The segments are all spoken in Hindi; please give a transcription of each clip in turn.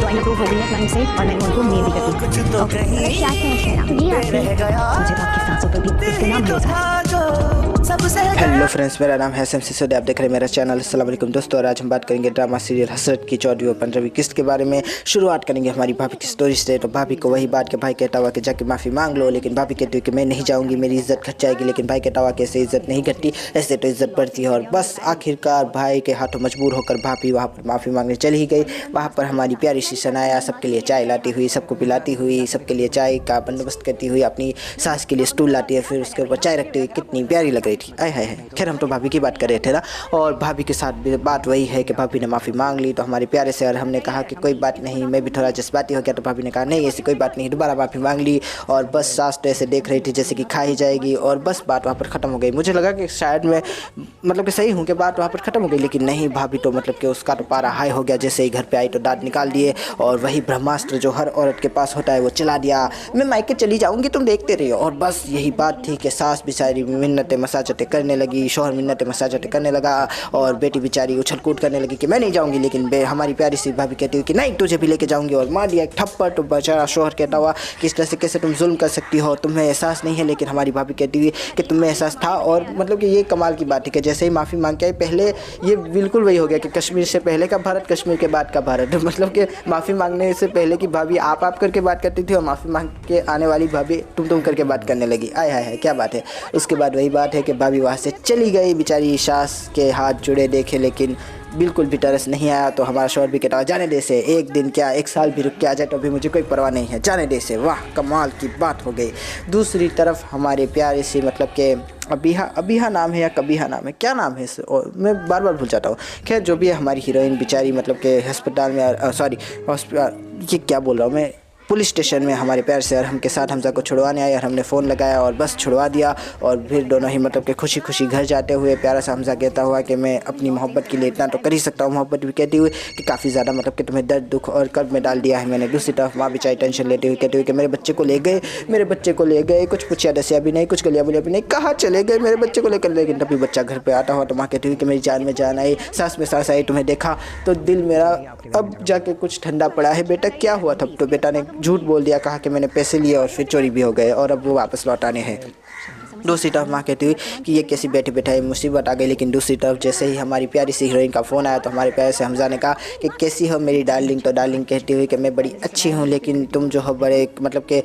ज्वाइन अप्रूव हो गई है क्लाइंट से और मैं उनको मेल भी करती हूँ। ओके, क्या है ये आपकी मुझे तो आपकी सांसों पर भी इसके नाम नहीं था। हेलो फ्रेंड्स, मेरा नाम है एसएम सिसोदिया, आप देख रहे हैं मेरा चैनल। अस्सलाम वालेकुम दोस्तों, और आज हम बात करेंगे ड्रामा सीरियल हसरत की 14वीं और 15वीं किस्त के बारे में। शुरुआत करेंगे हमारी भाभी की स्टोरी से। तो भाभी को वही बात के भाई कहता हुआ कि जाके माफ़ी मांग लो, लेकिन भाभी कहती हुई कि मैं नहीं जाऊँगी, मेरी इज्जत घट जाएगी। लेकिन भाई कहता हुआ कि ऐसे इज्जत नहीं घटती, ऐसे तो इज्जत बढ़ती है। और बस आखिरकार भाई के हाथों मजबूर होकर भाभी वहाँ पर माफ़ी मांगने चली गई। वहाँ पर हमारी प्यारी सी सनाया सबके लिए चाय लाती हुई, सबको पिलाती हुई, सबके लिए चाय का बंदोबस्त करती हुई, अपनी सास के लिए स्टूल लाती है, फिर उसके ऊपर चाय रखती हुई कितनी प्यारी लग रही थी। आय हाय। खैर, हम तो भाभी की बात कर रहे थे ना, और भाभी के साथ भी बात वही है कि भाभी ने माफ़ी मांग ली। तो हमारे प्यारे से और हमने कहा कि कोई बात नहीं, मैं भी थोड़ा जज्बाती हो गया। तो भाभी ने कहा नहीं ऐसी कोई बात नहीं, दोबारा माफ़ी मांग ली। और बस सास तो ऐसे देख रही थी जैसे कि खा ही जाएगी, और बस बात वहाँ पर ख़त्म हो गई। मुझे लगा कि शायद मैं मतलब कि सही हूँ कि बात वहाँ पर ख़त्म हो गई, लेकिन नहीं, भाभी तो मतलब कि उसका तो पारा हाई हो गया। जैसे ही घर पर आई तो दांत निकाल दिए, और वही ब्रह्मास्त्र जो हर औरत के पास होता है वो चला दिया, मैं मायके चली जाऊँगी, तुम देखते रहियो। और बस यही बात थी कि सास बेचारी मिन्नतें मसाजतें करने लगी, शौहर मिन्नतें मसाजतें करने लगा, और बेटी बेचारी उछल कूद करने लगी कि मैं नहीं जाऊंगी। लेकिन हमारी प्यारी सी भाभी कहती हुई कि नहीं, तुझे भी लेके जाऊंगी, और मार दिया एक थप्पड़। तो बेचारा शौहर कहता हुआ कि इस तरह से कैसे तुम जुल्म कर सकती हो, तुम्हें एहसास नहीं है। लेकिन हमारी भाभी कहती हुई कि तुम्हें एहसास था। और मतलब कि ये कमाल की बात है कि जैसे ही माफ़ी मांग के आई, पहले ये बिल्कुल वही हो गया कि कश्मीर से पहले का भारत, कश्मीर के बाद का भारत। मतलब कि माफ़ी मांगने से पहले की भाभी आप करके बात करती थी, और माफ़ी मांग के आने वाली भाभी तुम करके बात करने लगी। आय हाय हाय, क्या बात है। उसके बाद वही बात है कि भाभी वहाँ से चली गई, बेचारी सास के हाथ जुड़े देखे, लेकिन बिल्कुल भी तरस नहीं आया। तो हमारा शौहर भी कहता जाने दे से, एक दिन क्या एक साल भी रुक के आ जाए तो भी मुझे कोई परवाह नहीं है, जाने दे से। वाह, कमाल की बात हो गई। दूसरी तरफ हमारे प्यारे से मतलब के अबीहा नाम है या कबीहा नाम है, क्या नाम है इस, और मैं बार बार भूल जाता हूँ। खैर, जो भी है, हमारी हीरोइन बेचारी मतलब के अस्पताल में, सॉरी ये क्या बोल रहा हूँ मैं, पुलिस स्टेशन में हमारे प्यार से अरहम के साथ हमजा को छुड़वाने आए, और हमने फ़ोन लगाया और बस छुड़वा दिया। और फिर दोनों ही मतलब कि खुशी खुशी घर जाते हुए प्यारा सा हमजा कहता हुआ कि मैं अपनी मोहब्बत के लिए इतना तो कर ही सकता हूँ। मोहब्बत भी कहती हुई कि काफ़ी ज़्यादा मतलब कि तुम्हें दर्द, दुख और कर्ब में डाल दिया है मैंने। दूसरी तरफ माँ बेचारी टेंशन लेते हुए कहती हुई कि मेरे बच्चे को ले गए, मेरे बच्चे को ले गए, कुछ पूछा दसिया भी नहीं, कुछ गलिया बुलिया भी नहीं, कहाँ चले गए मेरे बच्चे को लेकर। लेकिन तभी बच्चा घर पर आता हुआ तो माँ कहती हुई कि मेरी जान में जान आई, सांस में सांस आई, तुम्हें देखा तो दिल मेरा अब जाके कुछ ठंडा पड़ा है। बेटा क्या हुआ था? तो बेटा ने झूठ बोल दिया, कहा कि मैंने पैसे लिए और फिर चोरी भी हो गए, और अब वो वापस लौटाने हैं। दूसरी तरफ माँ कहती हुई कि ये कैसी बैठे बैठाई मुसीबत आ गई। लेकिन दूसरी तरफ जैसे ही हमारी प्यारी सी हीरोइन का फ़ोन आया तो हमारे प्यारे से हमजा ने कहा कि कैसी हो मेरी डार्लिंग। तो डार्लिंग कहती हुई कि मैं बड़ी अच्छी हूँ, लेकिन तुम जो हो बड़े मतलब के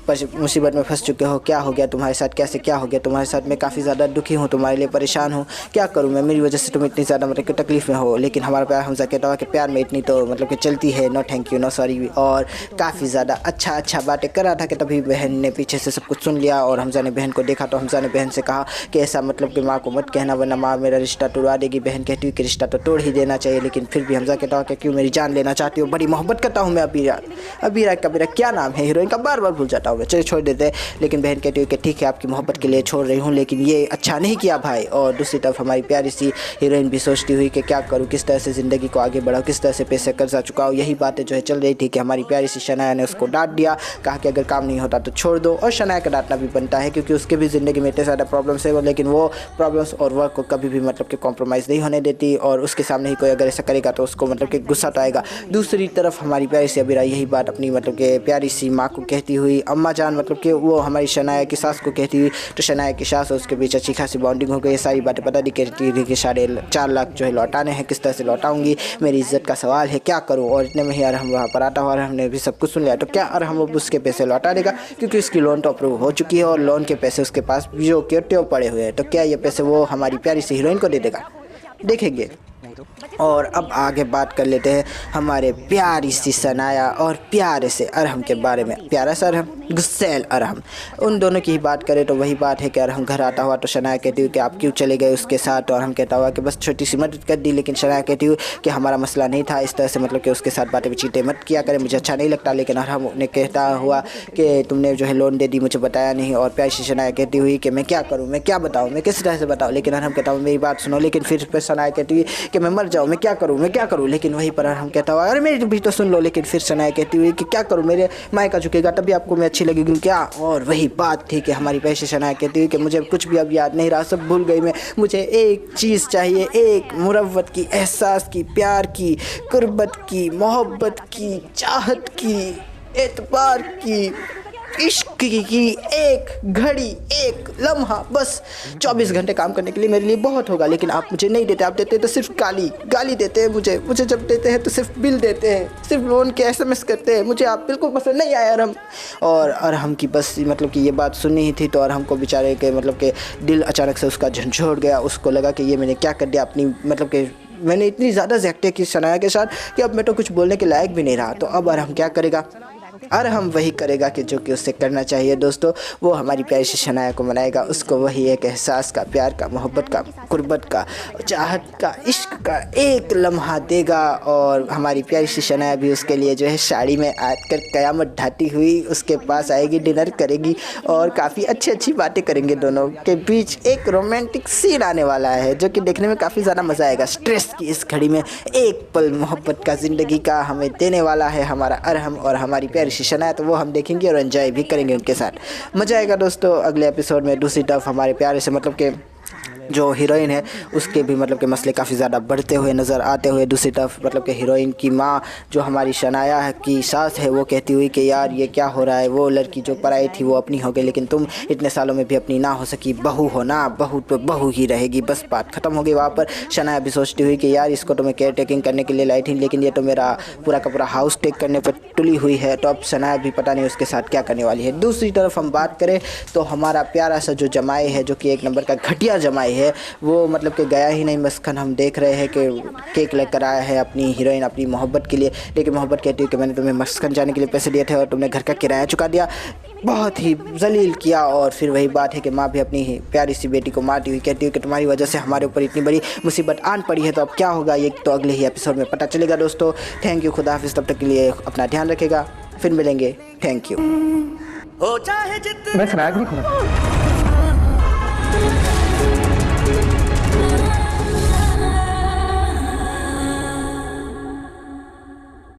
मुसीबत में फंस चुके हो, क्या हो गया तुम्हारे साथ, कैसे क्या हो गया तुम्हारे साथ? मैं काफ़ी ज़्यादा दुखी हूँ, तुम्हारे लिए परेशान हूँ, क्या करूँ मैं, मेरी वजह से तुम इतनी ज़्यादा मतलब कि तकलीफ़ में हो। लेकिन हमारा प्यार हमजा कहता हुआ कि प्यार में इतनी तो मतलब कि चलती है, no thank you, no sorry. और काफ़ी ज़्यादा अच्छा बातें कर रहा था कि तभी बहन ने पीछे से सब कुछ सुन लिया, और हमजा ने बहन को देखा तो हमजा ने बहन से कहा कि ऐसा मतलब कि माँ को मत कहना, वरना माँ मेरा रिश्ता तोड़वा देगी। बहन कहती हुई कि रिश्ता तो तोड़ ही देना चाहिए। लेकिन फिर भी हमजा कहता हुआ कि क्यों मेरी जान लेना चाहती हो, बड़ी मोहब्बत करता हूँ मैं अबीरा कबीरा क्या नाम है हीरोइन का, बार बार भूल जाता हूँ मैं, चलिए छोड़ देते। लेकिन बहन कहती हुई कि ठीक है आपकी मोहब्बत के लिए छोड़ रही हूँ, लेकिन ये अच्छा नहीं किया भाई। और दूसरी तरफ हमारी प्यारी सी हीरोइन भी सोचती हुई कि क्या करूँ, किस तरह से ज़िंदगी को आगे बढ़ाऊँ, किस तरह से पैसे कर्जा चुकाऊँ। यही बातें जो है चल रही थी कि हमारी प्यारी सी शनाया ने उसको डांट दिया, कहा कि अगर काम नहीं होता तो छोड़ दो। और शनाया का डांटना भी बनता है, क्योंकि उसके भी ज़िंदगी में इतने ज़्यादा प्रॉब्लम्स है, लेकिन वो प्रॉब्लम्स और वर्क को कभी भी मतलब कि कॉम्प्रोमाइज़ नहीं होने देती। और उसके सामने ही कोई अगर ऐसा करेगा तो उसको मतलब कि गुस्सा तो आएगा। दूसरी तरफ हमारी प्यारी सी अबीरा यही बात अपनी मतलब कि प्यारी सी माँ को कहती हुई, अम्मा जान मतलब कि वो हमारी शनाया की सास को कहती हुई, तो शनाया की सास और उसके बीच अच्छी खासी बॉन्डिंग हो गई। ये सारी बातें पता नहीं कहती थी कि 4.5 लाख जो है लौटाने हैं, किस तरह से लौटाऊंगी, मेरी इज्जत का सवाल है, क्या करूं। और इतने में ही अरहम वहाँ पर आता हुआ, हमने भी सब कुछ सुन लिया। तो क्या अरहम उसके पैसे लौटा देगा, क्योंकि उसकी लोन तो अप्रूव हो चुकी है, और लोन के पैसे उसके पास जो के ट्यो पड़े हुए हैं। तो क्या ये पैसे वो हमारी प्यारी सी हीरोइन को दे देगा, देखेंगे। और अब आगे बात कर लेते हैं हमारे प्यारी सी सनाया और प्यारे से अरहम के बारे में। प्यारा सा अरहम, गुस्सैल अरहम, उन दोनों की ही बात करें तो वही बात है कि अरहम घर आता हुआ तो शनाया कहती हुई कि आप क्यों चले गए उसके साथ। तो अरहम कहता हुआ कि बस छोटी सी मदद कर दी। लेकिन शनाया कहती हुई कि हमारा मसला नहीं था, इस तरह से मतलब कि उसके साथ बातें चीटें मत किया करें, मुझे अच्छा नहीं लगता। लेकिन अरहम ने कहता हुआ कि तुमने जो है लोन दे दी, मुझे बताया नहीं। और प्यारी सी शनाया कहती हुई कि मैं क्या करूँ, मैं क्या बताऊँ, मैं किस तरह से बताऊँ। लेकिन अरहम कहता हूँ मेरी बात सुनो। लेकिन फिर शनाया कहती हुई कि मैं मर जाऊँ, मैं क्या करूँ। लेकिन वहीं पर हम कहता हुआ अरे मेरी भी तो सुन लो। लेकिन फिर शनाया कहती हुई कि क्या करूँ, मेरे मायका झुकेगा तभी आपको मैं अच्छी लगेगी क्या। और वही बात थी कि हमारी पैसे शनाया कहती हुई कि मुझे कुछ भी अब याद नहीं रहा, सब भूल गई मैं, मुझे एक चीज़ चाहिए, एक मुरव्वत की, एहसास की, प्यार की, कुर्बत की, मोहब्बत की, चाहत की, एतबार की, इश्क की एक घड़ी, एक लम्हा, बस 24 घंटे काम करने के लिए मेरे लिए बहुत होगा। लेकिन आप मुझे नहीं देते, आप देते हैं तो सिर्फ गाली देते हैं मुझे जब देते हैं तो सिर्फ बिल देते हैं, सिर्फ लोन के SMS करते हैं। मुझे आप बिल्कुल पसंद नहीं आया अरहम। और अरहम की बस मतलब कि ये बात सुननी ही थी तो अरहम को बेचारे के मतलब कि दिल अचानक से उसका झंझोड़ गया। उसको लगा कि ये मैंने क्या कर दिया, अपनी मतलब कि मैंने इतनी ज़्यादा ज़्यादती की शनाया के साथ कि अब मैं तो कुछ बोलने के लायक भी नहीं रहा। तो अब अरहम क्या करेगा, अरहम वही करेगा कि जो कि उसे करना चाहिए दोस्तों। वो हमारी प्यारी सी शनाया को मनाएगा, उसको वही एक एहसास का, प्यार का, मोहब्बत का, कुर्बत का, चाहत का, इश्क का एक लम्हा देगा। और हमारी प्यारी सी शनाया भी उसके लिए जो है साड़ी में आकर क़यामत ढाती हुई उसके पास आएगी, डिनर करेगी और काफ़ी अच्छी बातें करेंगे। दोनों के बीच एक रोमांटिक सीन आने वाला है जो कि देखने में काफ़ी ज़्यादा मज़ा आएगा। स्ट्रेस की इस घड़ी में एक पल मोहब्बत का, ज़िंदगी का हमें देने वाला है हमारा अरहम और हमारी प्यारी शनाया। तो वो हम देखेंगे और एंजॉय भी करेंगे उनके साथ, मज़ा आएगा दोस्तों। अगले एपिसोड में दूसरी तरफ हमारे प्यारे से मतलब के जो हीरोइन है उसके भी मतलब के मसले काफ़ी ज़्यादा बढ़ते हुए नज़र आते हुए। दूसरी तरफ मतलब कि हीरोइन की माँ जो हमारी शनाया की सास है वो कहती हुई कि यार ये क्या हो रहा है, वो लड़की जो पराई थी वो अपनी हो गई लेकिन तुम इतने सालों में भी अपनी ना हो सकी, बहू हो ना, बहू तो बहू ही रहेगी। बस बात ख़त्म हो गई वहाँ पर। शनाया भी सोचती हुई कि यार इसको तो मैं केयर टेकिंग करने के लिए लाई थी लेकिन ये तो मेरा पूरा का पूरा हाउस टेक करने पर तुली हुई है। तो अब शनाया भी पता नहीं उसके साथ क्या करने वाली है। दूसरी तरफ हम बात करें तो हमारा प्यारा सा जो जमाई है जो कि एक नंबर का घटिया जमाई है वो मतलब कि गया ही नहीं मस्कन। हम देख रहे हैं कि केक लेकर आया है अपनी हीरोइन अपनी मोहब्बत के लिए, लेकिन मोहब्बत कहती है कि मैंने तुम्हें मस्कन जाने के लिए पैसे दिए थे और तुमने घर का किराया चुका दिया, बहुत ही जलील किया। और फिर वही बात है कि माँ भी अपनी प्यारी सी बेटी को मारती हुई कहती है कि तुम्हारी वजह से हमारे ऊपर इतनी बड़ी मुसीबत आन पड़ी है। तो अब क्या होगा ये तो अगले ही एपिसोड में पता चलेगा दोस्तों। थैंक यू, खुदा हाफिज़, तब तक के लिए अपना ध्यान रखेगा, फिर मिलेंगे, थैंक यू। मैं सनाया नहीं खुदा।